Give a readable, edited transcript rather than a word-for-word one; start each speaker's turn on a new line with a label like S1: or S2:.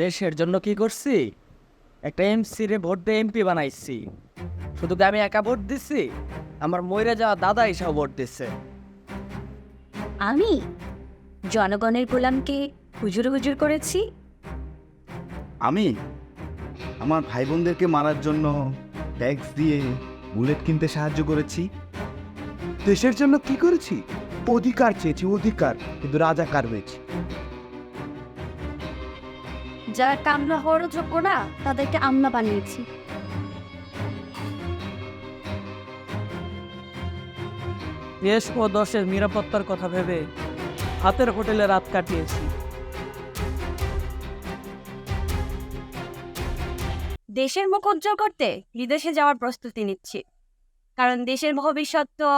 S1: দেশের জন্য কি করছি? একটা এমসি রে ভোট দিয়ে এমপি বানাইছি। শুধু কি আমি একা ভোট দিছি? আমার মইরা যাওয়া দাদা এসব ভোট দিচ্ছে।
S2: আমি জনগণের গোলামকে হুজুর হুজুর করেছি।
S3: আমি আমার ভাই বোনদেরকে মারার জন্য ট্যাক্স দিয়ে বুলেট কিনতে সাহায্য করেছি।
S4: দেশের জন্য কি করেছি? অধিকার চেয়েছি, অধিকার, কিন্তু রাজাকার হয়েছি।
S2: যারা কামলা হওয়ারও যোগ্য না তাদেরকে আমলা বানিয়েছি।
S1: দেশ ও দশের নিরাপত্তার কথা ভেবে হাতের হোটেলে রাত কাটিয়েছি।
S2: দেশের মুখ উজ্জ্বল করতে বিদেশে যাওয়ার প্রস্তুতি নিচ্ছি, কারণ দেশের ভবিষ্যৎ তো